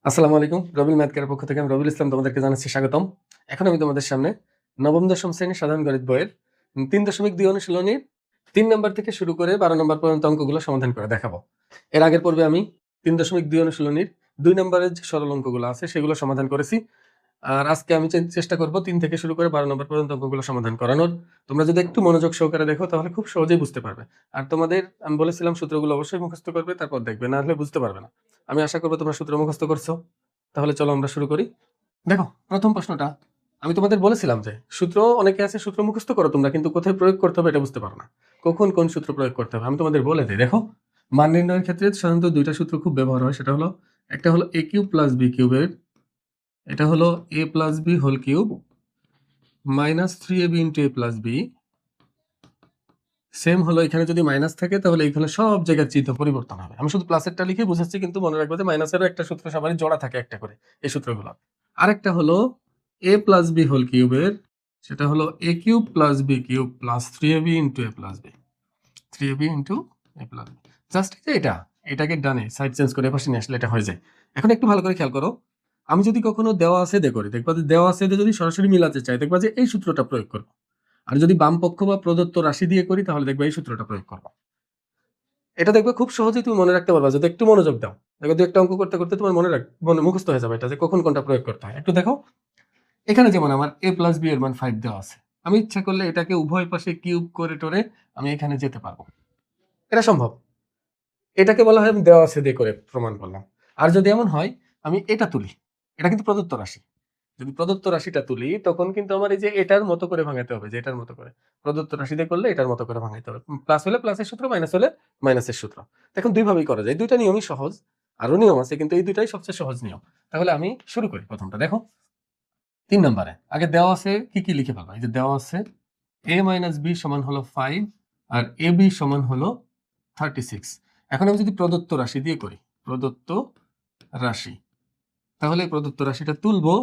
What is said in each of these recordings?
আসসালামু আলাইকুম। রবিল ম্যাথ কেয়ারের পক্ষ থেকে আমি রবিউল ইসলাম তোমাদেরকে জানাচ্ছি স্বাগতম। এখন আমি তোমাদের সামনে নবম দশম শ্রেণীর সাধারণ গণিত বইয়ের ৩.২ অনুশীলনীর ৩ নম্বর থেকে শুরু করে ১২ নম্বর পর্যন্ত অঙ্কগুলো সমাধান করে দেখাবো। এর আগের পর্বে আমি ৩.২ অনুশীলনীর ২ নম্বরের যে সরল অঙ্কগুলো আছে সেগুলো সমাধান করেছি। আর আজকে আমি চেষ্টা করব ৩ থেকে শুরু করে ১২ নম্বর পর্যন্ত অঙ্কগুলো সমাধান করানোর। তোমরা যদি একটু মনোযোগ সহকারে দেখো তাহলে খুব সহজেই বুঝতে পারবে। আর তোমাদের আমি বলেছিলাম সূত্রগুলো অবশ্যই মুখস্থ করবে, তারপর দেখবে, না হলে বুঝতে পারবে না। আমি আশা করব তোমরা সূত্র মুখস্থ করছো। তাহলে চলো আমরা শুরু করি। দেখো, প্রথম প্রশ্নটা আমি তোমাদের বলেছিলাম যে সূত্র অনেকে আছে সূত্র মুখস্থ করো তোমরা, কিন্তু কোথায় প্রয়োগ করতে হবে এটা বুঝতে পারো না। কখন কোন সূত্র প্রয়োগ করতে হবে আমি তোমাদের বলে দিই। দেখো, মান নির্ণয়ের ক্ষেত্রে সাধারণত দুইটা সূত্র খুব ব্যবহার হয়। সেটা হলো, একটা হলো a কিউব প্লাস b কিউবের, এটা হলো a plus b whole cube minus 3ab into a plus b। Same হলো এখানে যদি মাইনাস থাকে তাহলে এখানে সব জায়গায় চিহ্ন পরিবর্তন হবে। আমি শুধু প্লাসেরটা লিখে বুঝাচ্ছি, কিন্তু মনে রাখবে যে মাইনাসেরও একটা সূত্র সবারই জোড়া থাকে একটা করে, এই সূত্রগুলো। আরেকটা হলো a প্লাস b হোল কিউবের, সেটা হলো a cube plus b cube plus 3ab into a plus b, 3ab into a plus b। Just এটাকে ডানে সাইড চেঞ্জ করে পাশে নিয়ে আসলে এটা হয়ে যায়। এখন একটু ভালো করে খেয়াল করো, আমি যদি কখনো দেওয়া আছে দে করি, দেখবা যে দেওয়া আছে যদি সরাসরি মিলাতে চাই, দেখবা যে এই সূত্রটা প্রয়োগ করবো। আর যদি বাম পক্ষ বা প্রদত্ত রাশি দিয়ে করি তাহলে দেখবা এই সূত্রটা প্রয়োগ করবো। এটা দেখবে খুব সহজেই তুমি মনে রাখতে পারবা যদি একটু মনোযোগ দাও। দেখো, দু একটা অঙ্ক করতে করতে তোমার মনে মুখস্থ হয়ে যাবে এটা, যে কখন কোনটা প্রয়োগ করতে হয়। একটু দেখো, এখানে যেমন আমার a প্লাস b এর মান 5 দেওয়া আছে, আমি ইচ্ছা করলে এটাকে উভয় পাশে কিউব করে টোরে আমি এখানে যেতে পারবো। এটা সম্ভব। এটাকে বলা হয় আমি দেওয়া আছে দিয়ে করে প্রমাণ করলাম। আর যদি এমন হয় আমি এটা তুলি, এটা কিন্তু প্রদত্ত রাশি, যদি প্রদত্ত রাশিটা তুলি তখন কিন্তু আমার এই যে এটার মতো করে ভাঙাতে হবে, যে এটার মতো করে প্রদত্ত রাশি দিয়ে করলে এটার মতো করে ভাঙাইতে হবে। প্লাস হলে প্লাসের সূত্র, মাইনাস হলে মাইনাসের সূত্র। এখন দুইভাবেই করা যায়, দুইটা নিয়মই সহজ। আরো নিয়ম আছে কিন্তু এই দুইটাই সবচেয়ে সহজ নিয়ম। তাহলে আমি শুরু করি। প্রথমটা দেখো, ৩ নম্বরে আগে দেওয়া আছে কি কি লিখে ফেলবো। এই যে দেওয়া আছে a মাইনাস b সমান হলো 5 আর ab সমান হলো 36। এখন আমি যদি প্রদত্ত রাশি দিয়ে করি, প্রদত্ত রাশি, তাহলে এই প্রদত্ত রাশিটা তুলবো।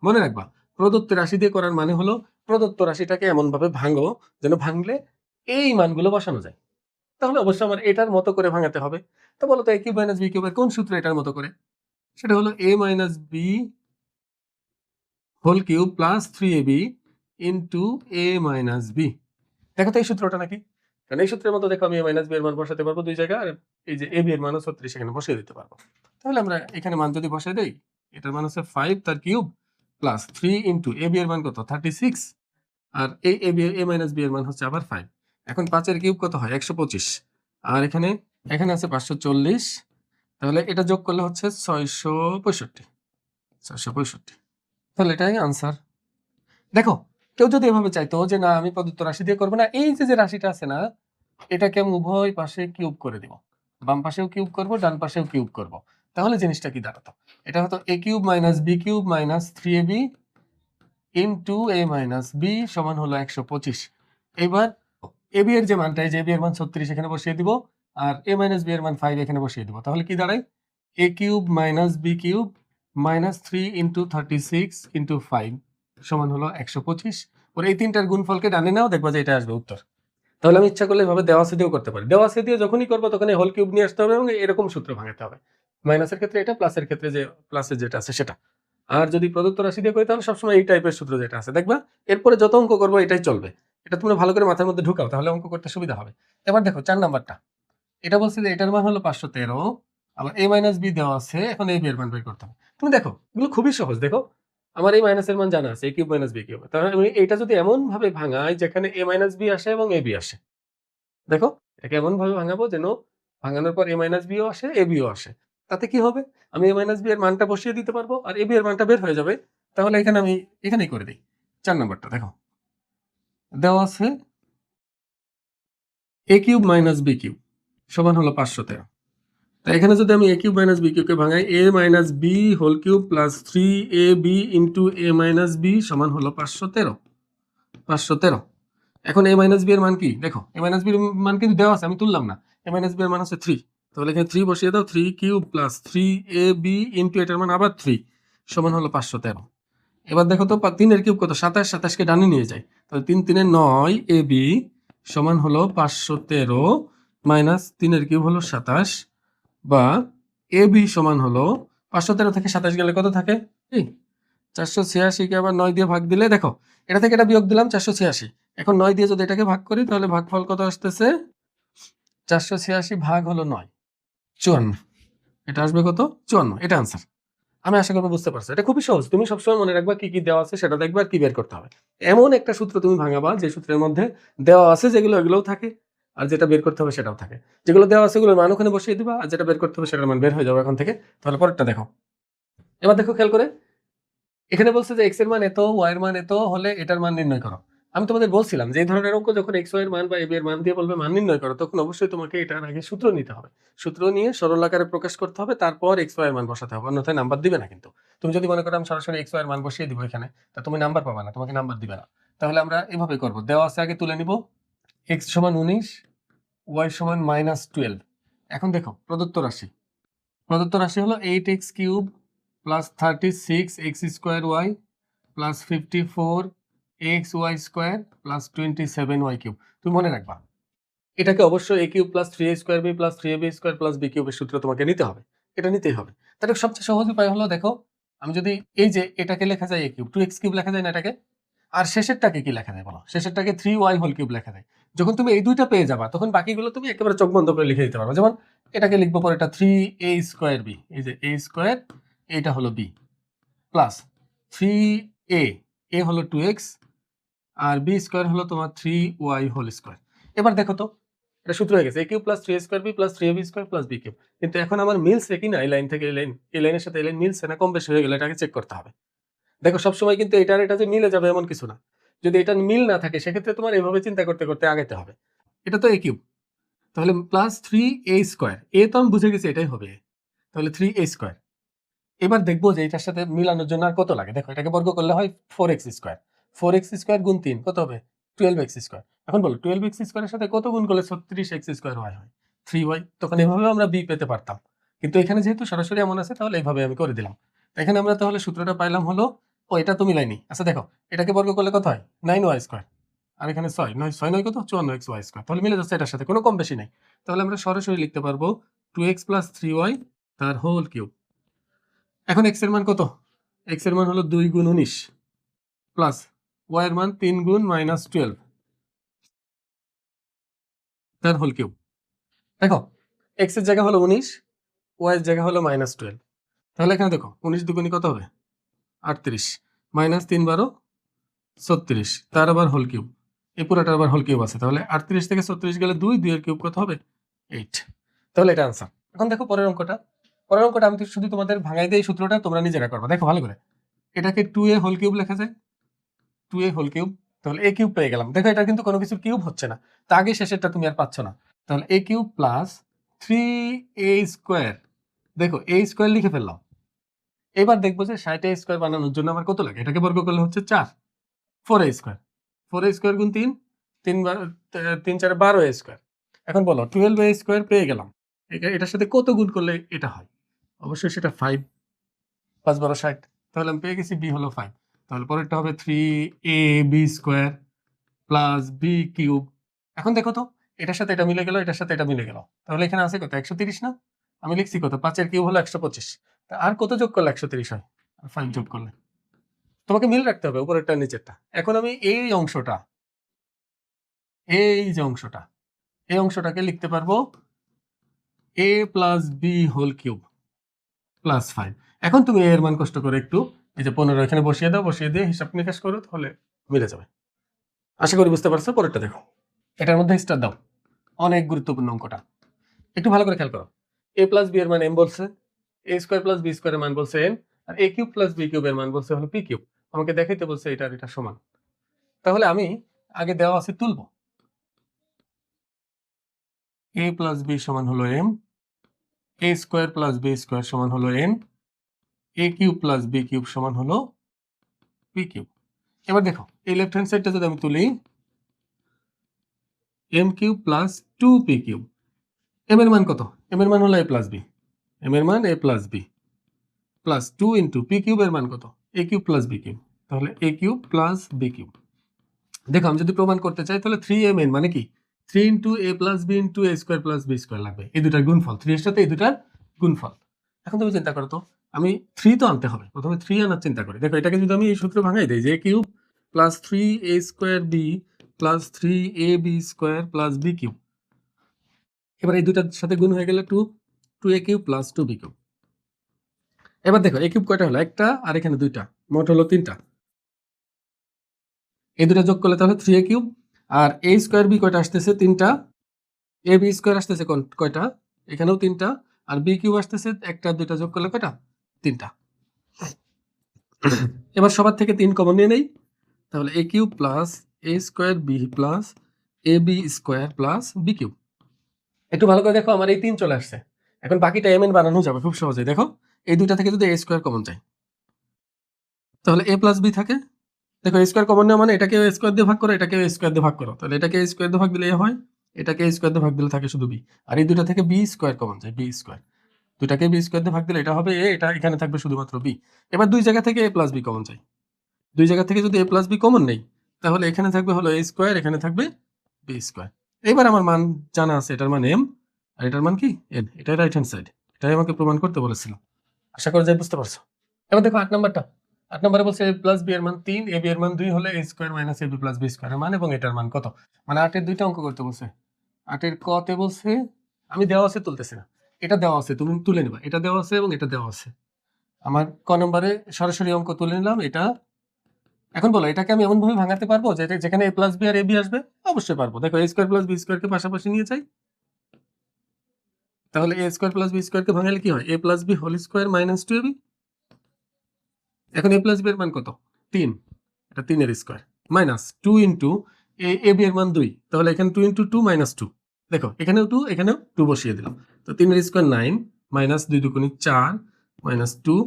মনে রাখবা, প্রদত্ত রাশি দিয়ে করার মানে হলো প্রদত্ত রাশিটাকে এমন ভাবে ভাঙো যেন ভাঙলে এই মানগুলো বসানো যায়। তাহলে অবশ্যই আমার এটার মতো করে ভাঙাতে হবে। তো বলো তো a কিউব মাইনাস b কিউবের কোন সূত্র এটার মতো করে? সেটা হলো a minus b whole cube plus 3ab into a minus b। দেখো তো এই সূত্রটা নাকি? কারণ এই সূত্রের মতো দেখো আমি a মাইনাস b এর মান বসাতে পারবো দুই জায়গায়, আর এই যে ab এর মানও 36 এখানে বসিয়ে দিতে পারবো। তাহলে আমরা এখানে মান যদি বসাই দেই, এটার মান হচ্ছে 5 তার কিউব প্লাস 3 ইন্টু ab এর মান কত 36, আর এই a মাইনাস b এর মান হচ্ছে আবার 5। এখন 5 এর কিউব কত হয় 125, আর এখানে এখানে আছে 540, তাহলে এটা যোগ করলে হচ্ছে 665। তাহলে এটাই আনসার। দেখো, কেউ যদি এভাবে চাইতো যে না আমি প্রদত্ত রাশি দিয়ে করবো না, এই যে রাশিটা আছে না, এটাকে আমি উভয় পাশে কিউব করে দিব। বাম পাশেও কিউব করব, ডান পাশেও কিউব করব। তাহলে জিনিসটা কি দাঁড়াতো? এটা হতো a cube minus b cube minus 3ab into a minus b সমান হলো 125। এবার ab এর যে মানটা, এই যে ab এর মান 36 এখানে বসিয়ে দিব, আর a মাইনাস b এর মান 5 এখানে বসিয়ে দিব। তাহলে কি দাঁড়ায়? a cube minus b cube minus 3 into 36 into 5 সমান হলো 125। ওর এই তিনটার গুণফলকে ডানে নাও, দেখবা যে এটা আসবে উত্তর। তাহলে আমি ইচ্ছা করলে এভাবে দেওয়া আছে দিয়েও করতে পারি। দেওয়া আছে দিয়ে যখনই করবো তখন হোল কিউব নিয়ে আসতে হবে এবং এরকম সূত্র ভাঙাতে হবে। মাইনাসের ক্ষেত্রে এটা, প্লাসের ক্ষেত্রে যে প্লাসের যেটা আছে সেটা। আর যদি প্রদত্ত রাশি দিয়ে করি তাহলে সবসময় এই টাইপের সূত্র যেটা আছে দেখবা, এরপরে যত অঙ্ক করবো এটাই চলবে। এটা তোমরা ভালো করে মাথার মধ্যে ঢুকাও, তাহলে অঙ্ক করতে সুবিধা হবে। এবার দেখো 4 নাম্বারটা, এটা বলছে যে এটার মান হলো 513, আবার a মাইনাস b দেওয়া আছে, এখন এই b এর মান বের করতে হবে। তুমি দেখো এগুলো খুবই সহজ। দেখো, আমার এই মাইনাসের মান জানা আছে, a cube minus b cube. তাহলে আমি এটা যদি এমন ভাবে ভাঙাই যেখানে a মাইনাস b আসে এবং ab আসে, দেখো এটাকে এমন ভাবে ভাঙাবো যেন ভাঙানোর পর a মাইনাস b ও আসে, ab ও আসে। তাতে কি হবে? আমি a মাইনাস b এর মানটা বসিয়ে দিতে পারবো আর ab এর মানটা বের হয়ে যাবে। তাহলে এখানে আমি এখানেই করে দিই। 4 নাম্বারটা দেখো, দেওয়া আছে a cube minus b cube সমান হলো 513। তাই এখানে যদি আমি a কিউব মাইনাস b কিউবকে ভাঙাই, a minus b whole cube plus 3ab into a minus b সমান হলো 513। এখন a মাইনাস b এর মান কি? দেখো a মাইনাস b এর মান কিন্তু দেওয়া আছে, আমি তুললাম না। a মাইনাস b এর মান হচ্ছে 3, তাহলে এখানে 3 বসিয়ে দাও। 3 কিউব প্লাস 3ab ইন্টু এটার মান আবার 3 সমান হলো 513। এবার দেখো তো 3 এর কিউব কত? 27, 27 কে ডানে নিয়ে যায়, তাহলে 3 3 9 ab সমান হলো 513 মাইনাস 3 এর কিউব হলো 27, বা ab সমান হলো 513 থেকে 27 গেলে কত থাকে? 486 কে আবার 9 দিয়ে ভাগ দিলে দেখো, এটা থেকে এটা বিয়োগ দিলাম 486। এখন 9 দিয়ে যদি এটাকে ভাগ করি তাহলে ভাগফল কত আসতেছে? 486 ভাগ হলো 9, 54। এটা আসবে কত? 54। এটা আনসার। আমি আশা করবো বুঝতে পারছো। এটা খুবই সহজ। তুমি সবসময় মনে রাখবা কি কি দেওয়া আছে সেটা দেখবা আর কি বের করতে হবে। এমন একটা সূত্র তুমি ভাঙাবা যে সূত্রের মধ্যে দেওয়া আছে যেগুলো এগুলোও থাকে, আর যেটা বের করতে হবে সেটাও থাকে। যেগুলো দেওয়া আছে সেগুলোর মান ওখানে বসিয়ে দিবা, আর যেটা বের করতে হবে সেটার মান বের হয়ে যাবে এখন থেকে। তাহলে পরেরটা দেখো। এবার দেখো খেয়াল করে, এখানে বলছে যে এক্স এর মান এত, ওয়াই এর মান এত হলে এটার মান নির্ণয় করো। আমি তোমাদের বলছিলাম যে এই ধরনের অঙ্ক যখন এক্স ওয়াই এর মান বা এ বি এর মান দিয়ে বলবে মান নির্ণয় করো, তখন অবশ্যই তোমাকে এটার আগে সূত্র নিতে হবে। সূত্র নিয়ে সরল আকারে প্রকাশ করতে হবে, তারপর এক্স ওয়াই এর মান বসাতে হবে, অন্যথায় নাম্বার দিবে না। কিন্তু তুমি যদি মনে করো আমি সরাসরি এক্স ওয়াই এর মান বসিয়ে দিব এখানে, তা তুমি নাম্বার পাবা না, তোমাকে নাম্বার দিবে না। তাহলে আমরা এভাবে করব, দেওয়া আছে আগে তুলে নিব। এক্স সমান 19, ওয়াই সমান -12। এখন দেখো প্রদত্ত রাশি হলো 8x cube plus 36 x square y plus 54 x y square plus 27 y cube. তুমি মনে রাখবা এটাকে অবশ্যই a cube plus 3a square b plus 3ab square plus b কিউবের সূত্র তোমাকে নিতে হবে। এটা নিতেই হবে। তাহলে সবচেয়ে সহজ উপায় হলো, দেখো আমি যদি এই যে এটাকে লেখা যায় এ কিউব, 2x কিউব লেখা যায় না এটাকে, আর শেষেরটাকে কি লেখা যায় বলো? শেষেরটাকে 3y হোল কিউব লেখা যায়। যখন তুমি এই দুইটা পেয়ে যাবা তখন বাকিগুলো তুমি একেবারে চোখ বন্ধ করে লিখে দিতে পারবে। যেমন এটাকে লিখবো পরে এটা 3a স্কোয়ার বি, এই যে a স্কোয়ার, এটা হলো b, প্লাস 3a, a হলো 2x, আর b স্কোয়ার হলো তোমার 3y হোল স্কোয়ার। এবার দেখো তো এটা সূত্র হয়ে গেছে, a cube plus 3a square b plus 3ab square plus b cube. কিন্তু এখন আমার মিলছে কিনা এই লাইন থেকে এই লাইনের সাথে এই লাইন মিলছে না কম বেশি হয়ে গেলে এটাকে চেক করতে হবে। দেখো সবসময় কিন্তু এটা আর এটা যে মিলে যাবে এমন কিছু না। যদি এটা মিল না থাকে সেক্ষেত্রে তোমার এভাবে চিন্তা করতে করতে আগাতে হবে। এটা তো এ কিউব, তাহলে প্লাস 3a স্কোয়ার, এ তো আমি বুঝে গেছি এটাই হবে, তাহলে 3a স্কোয়ার। এবার দেখবো যে এটার সাথে মিলানোর জন্য আর কত লাগে। দেখো এটাকে বর্গ করলে হয় 4x স্কোয়ার, 4x স্কোয়ার গুণ 3 কত হবে? 12x square. এখন বলো 12x স্কোয়ারের সাথে কত গুণ করলে 36x স্কোয়ার হয়? 3y। তখন এভাবে আমরা b পেতে পারতাম, কিন্তু এখানে যেহেতু সরাসরি এমন আছে তাহলে এইভাবে আমি করে দিলাম। এখানে আমরা তাহলে সূত্রটা পাইলাম হলো, ও এটা তো মিলাইনি। আচ্ছা দেখো এটাকে বর্গ করলে কত হয়? 9y স্কোয়ার, আর এখানে 6 কত? 54xy square. তাহলে মিলে যাচ্ছে এটার সাথে, কোনো কম বেশি নাই। তাহলে আমরা সরাসরি লিখতে পারবো 2x প্লাস 3y তার হোল কিউব। এখন x এর মান কত? x এর মান হলো 2 গুণ 19 প্লাস y এর মান 3 গুণ -12 তার হোল কিউব। দেখো x এর জায়গা হলো 19, y এর জায়গা হলো -12। তাহলে এখানে দেখো 19 দুগুণী কত হবে? 38 মাইনাস 3 12 36 তার আবার হোল কিউব। এই পুরোটার আবার হোল কিউব আছে। তাহলে 38 থেকে 36 গেলে 2, 2 এর কিউব কত হবে? 8। তাহলে এটা আনসার। এখন দেখো পরের অঙ্কটা। পরের অঙ্কটা আমি শুধু তোমাদের ভাঙাই দেই সূত্রটা, তোমরা নিজেরা করবে। দেখো ভালো করে, এটাকে 2a হোল কিউব লেখা যায়, 2a হোল কিউব। তাহলে a কিউব পেয়ে গেলাম। দেখো এটা কিন্তু কোনো কিছু কিউব হচ্ছে না, তা আগে শেষেরটা তুমি আর পাচ্ছ না। তাহলে a cube plus 3a square, দেখো a স্কোয়ার লিখে ফেললাম। এবার দেখবো যে 60a স্কোয়ার বানানোর জন্য আমার কত লাগে। এটাকে বর্গ করলে হচ্ছে 4, 4a স্কোয়ার, 4a স্কোয়ার গুণ 3, 3 4 12a স্কোয়ার। এখন বলো 12a স্কোয়ার পেয়ে গেলাম, এটার সাথে কত গুণ করলে এটা হয়? অবশ্যই সেটা 5, 5 12 60। তাহলে আমি পেয়ে গেছি b হলো 5। তাহলে পরেরটা হবে 3ab square plus b cube. এখন দেখো তো এটার সাথে এটা মিলে গেল, এটার সাথে এটা মিলে গেল, তাহলে এখানে আছে কত? 130 না? আমি লিখছি কত? 5 এর কিউব হলো 125। আর কত যোগ করলে 130 হয়? 5 যোগ করলে। তোমাকে মিল রাখতে হবে উপরেরটা নিচেরটা। এখন আমি এই অংশটা, এই যে অংশটা, এই অংশটাকে লিখতে পারবো a plus b whole cube plus 5। এখন তুমি এর মান কষ্ট করে একটু এই যে 15 এখানে বসিয়ে দাও, বসিয়ে দিয়ে হিসাব নিকাশ করো, তাহলে মিলে যাবে। আশা করি বুঝতে পারছো। পরেরটা দেখো, এটার মধ্যে স্টার দাও। অনেক গুরুত্বপূর্ণ অঙ্কটা, একটু ভালো করে খেয়াল করো। a প্লাস বি এর মান m বলছে, a স্কোয়ার প্লাস বি স্কোয়ারের মান বলছে n, আর a কিউব প্লাস বি কিউবের মান বলছে হলো p কিউব। আমাকে দেখাইতে বলছে এটা আর এটা সমান। তাহলে আমি আগে দেওয়া আছে তুলবো। a প্লাস বি সমান হলো m, a square plus b square সমান হলো n, a cube plus b cube সমান হলো p কিউব। এবার দেখো এই লেফট হ্যান্ড সাইডটা যদি আমি তুলি, m cube plus 2p cube. m এর মান কত? m এর মান হলো a প্লাস b, m এর মান a plus b plus 2 into p কিউবের মান কত? a cube plus b cube. তাহলে a cube plus b cube. দেখো আমি যদি প্রমাণ করতে চাই তাহলে 3mn মানে কি? 3 into a plus b into a square plus b square লাগবে। এই দুটার গুণফল, 3 এর সাথে এই দুটার গুণফল। এখন তুমি চিন্তা করো তো, আমি 3 তো আনতে হবে, প্রথমে 3 আনার চিন্তা করি। দেখো এটাকে যদি আমি এই সূত্রে ভাঙাই দেই যে cube plus 3a square b plus 3ab square plus b cube, এবার এই দুটার সাথে গুণ হয়ে গেলে 2a cube plus 2b cube. এবার দেখো এ কিউব কয়টা হলো? একটা, আর এখানে দুইটা, মোট হলো 3টা। এই দুটা যোগ করলে তাহলে 3a কিউব, আর a স্কোয়ার বি কয়টা আসতেছে? 3টা। এ বি স্কোয়ার আসতেছে কয়টা? এখানেও 3টা। আর বি কিউব আসতেছে একটা দুইটা যোগ করলে কয়টা? 3টা। এবার সবার থেকে 3 কমন নিয়ে নেই, তাহলে a cube plus a square b plus a b square plus b cube. একটু ভালো করে দেখো, আমার এই 3 চলে আসছে। এখন বাকিটা এম এন বানানো যাবে খুব সহজে। দেখো এই দুইটা থেকে যদি এ স্কোয়ার কমন যায়, তাহলে এ প্লাস বি থাকে। দেখো এ স্কোয়ার কমন নেওয়া মানে এটাকে এ স্কোয়ার দিয়ে ভাগ করো, এটাকে এ স্কোয়ার দিয়ে ভাগ করো, তাহলে এটাকে এ স্কোয়ার দিয়ে ভাগ দিলে এ হয়, এটাকে এ স্কোয়ার দিয়ে ভাগ দিলে থাকে শুধু বি। আর এই দুইটা থেকে বি স্কোয়ার কমন যায়, বি স্কোয়ার। দুইটাকে বি স্কোয়ার দিয়ে ভাগ দিলে এটা হবে এ, এটা এখানে থাকবে শুধুমাত্র বি। এবার দুই জায়গা থেকে এ প্লাস বি কমন যায়, দুই জায়গা থেকে যদি এ প্লাস বি কমন নেই, তাহলে এখানে থাকবে হলো এ স্কোয়ার, এখানে থাকবে বি স্কোয়ার। এবার আমার মান জানা আছে, এটার মান এম আর এটার মান কি এন, এটাই রাইট হ্যান্ড সাইড। এটাই আমাকে প্রমাণ করতে বলেছিল। আশা করি যে বুঝতে পারছো। এবার দেখো 8 নাম্বারটা। 8 নম্বরে বলছে এ প্লাস বি এর মান 3, এ বি এর মান 2 হলে এ square minus A B plus b square এর মান এবং এটার মান কত? মানে 8 এর দুইটা অঙ্ক করতে বলছে। 8 এর ক তে বলছে, আমি দেওয়া আছে তুলতেছি না, এটা দেওয়া আছে তুমি তুলে নিবা, এটা দেওয়া আছে এবং এটা দেওয়া আছে। আমার ক নম্বরে সরাসরি অঙ্ক তুলে নিলাম এটা। এখন বলো এটাকে আমি এমন ভাবে ভাঙাতে পারবো যে যেখানে এ plus B R A B আসবে? অবশ্যই পারবো। দেখো এ স্কোয়ার প্লাস বি স্কোয়ারকে পাশাপাশি নিয়ে যাই, তাহলে এ স্কোয়ার প্লাস বি স্কোয়ারকে ভাঙালে কি হয়? A plus b whole square minus 2ab। এখন এ প্লাস বি এর মান কত? 3, এটা 3 এর square minus 2 into A B এর মান 2, তাহলে এখানে 2 ইন্টু 2 মাইনাস 2। দেখো এখানেও 2 এখানেও 2 বসিয়ে দিলাম, তো 3 এর স্কোয়ার 9 মাইনাস 2 দুগুণে 4 মাইনাস 2,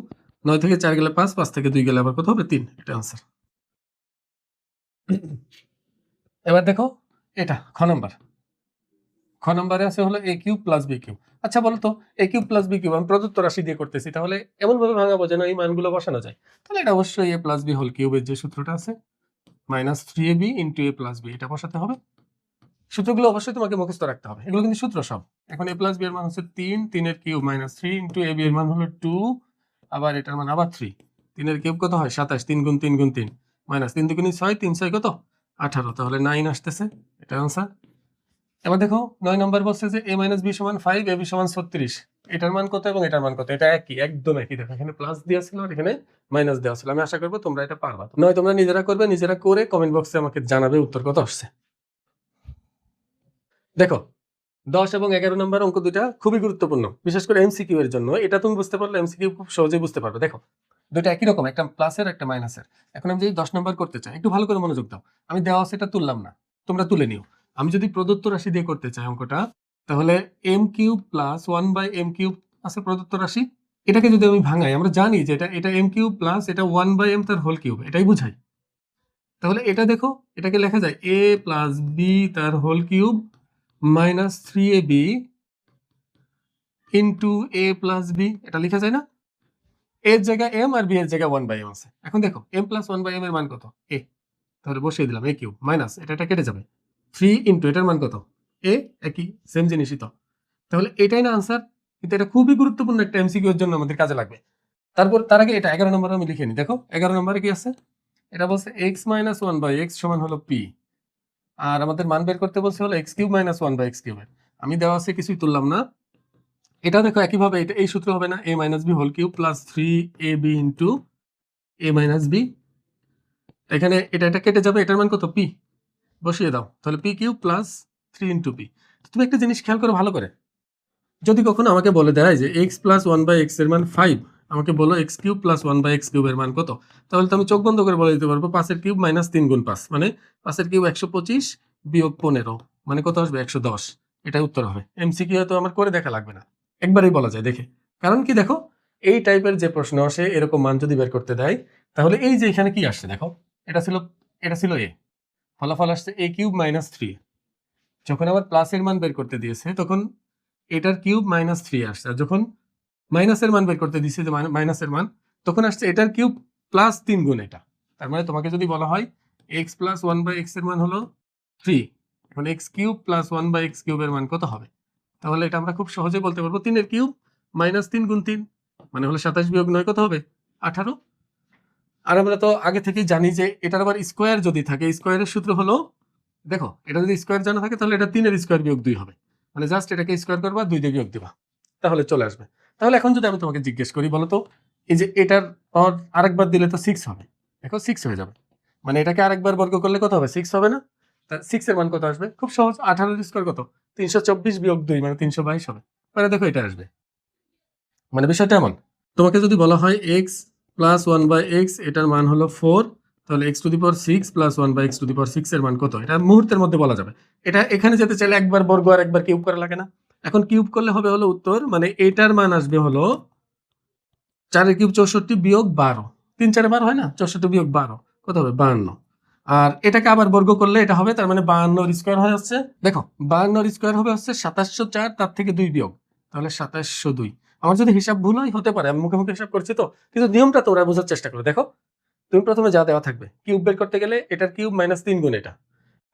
9 থেকে 4 গেলে 5, 5 থেকে 2 গেলে আবার কত হবে? 3। এটা আনসার। এবার দেখো এটা খ নম্বর। খ নম্বরে আছে হলো এ কিউব প্লাস বি কিউব। আচ্ছা বলো তো, এ কিউব প্লাস বি কিউব আমি প্রদত্ত রাশি দিয়ে করতেছি, তাহলে এমন ভাবে ভাঙাবো যেন এই মানগুলো বসানো যায়। তাহলে এটা অবশ্যই এ প্লাস বি হোল কিউবের যে সূত্রটা আছে minus 3ab into a plus b, এটা বসাতে হবে। সূত্রগুলো অবশ্যই তোমাকে মুখস্থ রাখতে হবে, এগুলো কিন্তু সূত্র সব। এখন এ প্লাস বি এর মান হচ্ছে 3, 3 এর cube minus 3 into A B এর মান হলো 2, আবার এটার মান আবার 3। 3 এর কিউব কত হয়? 27, 3 গুণ 3 গুণ 3 মাইনাস 3 দুগুণে 6, 3 6 কত? 18, তাহলে 9 আসতেছে, এটা আনসার। এবার দেখো 9 নম্বর বলছে যে a মাইনাস বি সমান 5, ab সমান 36। এটার মান কত এবং এটার মান কত? এটা একই, একদম একই। দেখো এখানে প্লাস দেওয়া ছিল আর এখানে মাইনাস দেওয়া ছিল। আমি আশা করবো তোমরা এটা পারবা, নয় তোমরা নিজেরা করবে, নিজেরা করে কমেন্ট বক্সে আমাকে জানাবে উত্তর কত আসছে। দেখো 10 এবং 11 নম্বর অঙ্ক দুইটা খুবই গুরুত্বপূর্ণ, বিশেষ করে এমসিকিউ এর জন্য। এটা তুমি বুঝতে পারলে এমসিকিউ খুব সহজেই বুঝতে পারবে। দেখো দুইটা একই রকম, একটা প্লাসের একটা মাইনাসের। এখন আমি যদি 10 নম্বর করতে চাই, একটু ভালো করে মনোযোগ দাও। আমি দেওয়া আছে এটা তুললাম না, তোমরা তুলে নিও। আমি যদি প্রদত্ত রাশি দিয়ে করতে চাই অঙ্কটা, তাহলে m cube plus 1 by m cube আছে প্রদত্ত রাশি। এটাকে যদি আমি ভাঙাই, আমরা জানি যে এটা এটা এম কিউব প্লাস এটা 1 বাই এম তার হোল কিউব, এটাই বুঝাই। তাহলে এটা দেখো, এটাকে লেখা যায় এ প্লাস বি তার whole cube minus 3ab into a plus b, এটা লেখা যায় না? এর জায়গায় এম আর বি এর জায়গায় 1 বাই এম আছে। এখন দেখো এম প্লাস 1 বাই এম এর মান কত? এ, তাহলে বসিয়ে দিলাম এ কিউব মাইনাস এটা কেটে যাবে 3 ইন্টু এটার মান কত? এ, একই সেম জিনিসই তো। তাহলে এটাই না আনসার? কিন্তু এটা খুবই গুরুত্বপূর্ণ একটা এমসিকিউ এর জন্য আমাদের কাজে লাগবে। তারপর তার আগে এটা 11 নম্বরে আমি লিখে নিই। দেখো 11 নম্বরে কি আছে? এটা বলছে x মাইনাস 1 বাই x সমান হলো p, আর আমাদের মান বের করতে বলছে হলো x cube minus 1 by x কিউবের। আমি দেওয়া আছে কিছুই তুললাম না। এটা দেখো একইভাবে এটা এই সূত্র হবে না, a minus b whole cube plus 3ab into a minus b. এখানে এটা কেটে যাবে, এটার মান কত? p, বসিয়ে দাও, তাহলে p cube plus 3 into p। তুমি একটা জিনিস খেয়াল করো ভালো করে, যদি কখনো আমাকে বলে দেয় যে x প্লাস 1 বাই x এর মান 5, আমাকে বলো x cube plus 1 by x কিউবের মান কত, তাহলে তো আমি চোখ বন্ধ করে বলে দিতে পারবো 5 এর কিউব মাইনাস 3 গুণ 5, মানে 5 এর কিউব 125 বিয়োগ 15, মানে কত আসবে? 110। এটাই উত্তর হবে। এমসিকিউ তো আমার করে দেখা লাগবে না, একবারই বলা যায় দেখে। কারণ কি দেখো, এই টাইপের যে প্রশ্ন আসে এরকম মান যদি বের করতে দেয়, তাহলে এই যে এখানে কি আসছে দেখো, এটা ছিল a, ফলাফল আসছে a কিউব মাইনাস 3। যখন আবার প্লাসের মান বের করতে দিয়েছে তখন এটার কিউব মাইনাস 3 আসছে, আর যখন মাইনাসের মান বের করতে দিচ্ছে যে মাইনাসের মান, তখন আসছে এটার কিউব প্লাস 3 গুণ এটা। তার মানে তোমাকে যদি বলা হয় x প্লাস 1 বাই x এর মান হলো 3, এখন x cube plus 1 by x কিউবের মান কত হবে? তাহলে এটা আমরা খুব সহজে বলতে পারবো 3 এর কিউব মাইনাস 3 গুণ 3, মানে হলো 27 বিয়োগ 9 কত হবে 18। আর আমরা তো আগে থেকেই জানি যে এটার আবার স্কোয়ার যদি থাকে, স্কোয়ারের সূত্র হলো, দেখো এটা যদি স্কোয়ার জানা থাকে তাহলে এটা 3 এর স্কোয়ার বিয়োগ 2 হবে, মানে জাস্ট এটাকে স্কোয়ার করবা 2 দিয়ে বিয়োগ দিবা, তাহলে চলে আসবে। তাহলে এখন যদি আমি তোমাকে জিজ্ঞেস করি, বলো তো এই যে এটার পাওয়ার আরেকবার দিলে তো 6 হবে, দেখো 6 হয়ে যাবে, মানে এটাকে আরেকবার বর্গ করলে কত হবে 6 হবে না? তা 6 এর মান কত আসবে? খুব সহজ, 18 এর স্কোয়ার কত 324 বিয়োগ 2 মানে 322 হবে, মানে দেখো এটা আসবে। মানে বিষয়টা এমন, তোমাকে যদি বলা হয় এক্স প্লাস 1/x এটার মান হলো 4, তাহলে x⁴ প্লাস 1/x⁴ এর মান কত, এটা মুহূর্তের মধ্যে বলা যাবে। এটা এখানে যেতে চাইলে একবার বর্গ আর একবার কিউব করা লাগে না? এখন কিউব করলে হবে হলো উত্তর, মানে এটার মান আসবে হলো 4 এর কিউব 64 বিয়োগ 12, 3 4 12 হয় না, 64 বিয়োগ 12 কত হবে 52। আর এটাকে আবার বর্গ করলে এটা হবে, তার মানে 52 এর স্কোয়ার হয়ে যাচ্ছে, দেখো 52 এর স্কোয়ার হবে হচ্ছে 2704, তার থেকে 2 বিয়োগ, তাহলে 2702। আমার যদি হিসাব ভুল হয় হতে পারে, আমি মুখে মুখে হিসাব করছি তো, কিন্তু নিয়মটা তোমরা বোঝার চেষ্টা করো। দেখো তুমি প্রথমে যা দেওয়া থাকবে কিউব বের করতে গেলে এটার কিউব মাইনাস 3 গুণ এটা,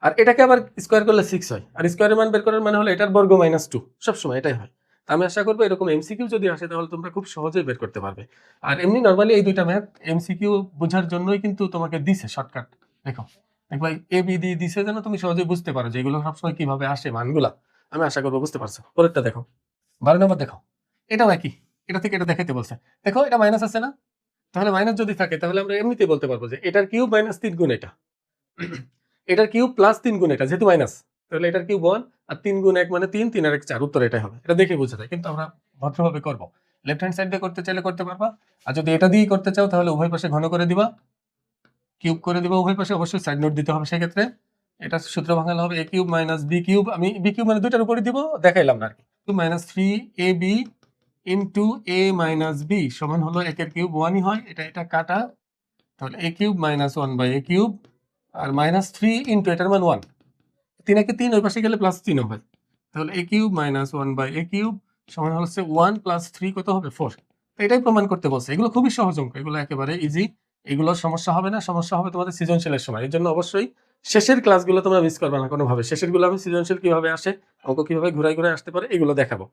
আর এটাকে আবার স্কোয়ার করলে 6 হয়, আর স্কোয়ারের মান বের করার মানে হলো এটার বর্গ মাইনাস 2, সবসময় এটাই হয়। তা আমি আশা করবো এরকম এমসিকিউ যদি আসে তাহলে তোমরা খুব সহজেই বের করতে পারবে। আর এমনি নর্মালি এই দুইটা ম্যাথ এমসিকিউ বোঝার জন্যই কিন্তু তোমাকে দিছে শর্টকাট। দেখো একবার এ বি দিয়ে দিছে যেন তুমি সহজেই বুঝতে পারো যে এগুলো সবসময় কিভাবে আসে মানগুলা। আমি আশা করবো বুঝতে পারছো। পরেরটা দেখো, 12 নম্বর দেখো, এটাও একই, এটা থেকে এটা দেখাইতে বলছে। দেখো এটা মাইনাস আছে না, তাহলে মাইনাস যদি থাকে তাহলে আমরা এমনিতেই বলতে পারবো যে এটার কিউব মাইনাস 3 গুণ এটা, এটার কিউব প্লাস 3 গুণ এটা, যেহেতু মাইনাস তাহলে এটার কিউব 1 আর 3 গুণ 1 মানে 3, 3 আর 1 4, উত্তর এটাই হবে। এটা দেখে বোঝা যায়, কিন্তু আমরা ভদ্রভাবে করব। লেফট হ্যান্ড সাইড দিয়ে করতে চাইলে করতে পারবা, আর যদি এটা দিয়েই করতে চাও তাহলে উভয় পাশে ঘন করে দিবা, কিউব করে দিবা উভয় পাশে, অবশ্যই সাইড নোট দিতে হবে সেক্ষেত্রে। এটা সূত্র ভাঙালে হবে a cube minus b cube, আমি b কিউব মানে দুইটার উপরে দিব, দেখাইলাম না আর কি, minus 3ab into a minus b সমান হলো 1 এর কিউব 1ই হয়, এটা এটা কাটা, তাহলে a cube minus 1/a cube আর মাইনাস 3 ইন্টু এটার মান 1, 3 একে 3 ওই পাশে গেলে প্লাস 3 হবে, তাহলে a cube minus 1/a cube সমান হচ্ছে 1 প্লাস 3 কত হবে 4। তো এটাই প্রমাণ করতে বলছে। এগুলো খুবই সহজ অঙ্ক, এগুলো একেবারে ইজি, এগুলোর সমস্যা হবে না, সমস্যা হবে তোমাদের সৃজনশীলের সময়। এর জন্য অবশ্যই শেষের ক্লাসগুলো তোমরা মিস করবে না কোনোভাবে। শেষের গুলো আমি সৃজনশীল কিভাবে আসে, অঙ্ক কিভাবে ঘুরাই ঘুরাই আসতে পারে এগুলো দেখাবো।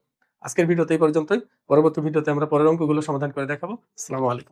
আজকের ভিডিওতে এই পর্যন্তই, পরবর্তী ভিডিওতে আমরা পরের অঙ্কগুলো সমাধান করে দেখাবো। আসসালামু আলাইকুম।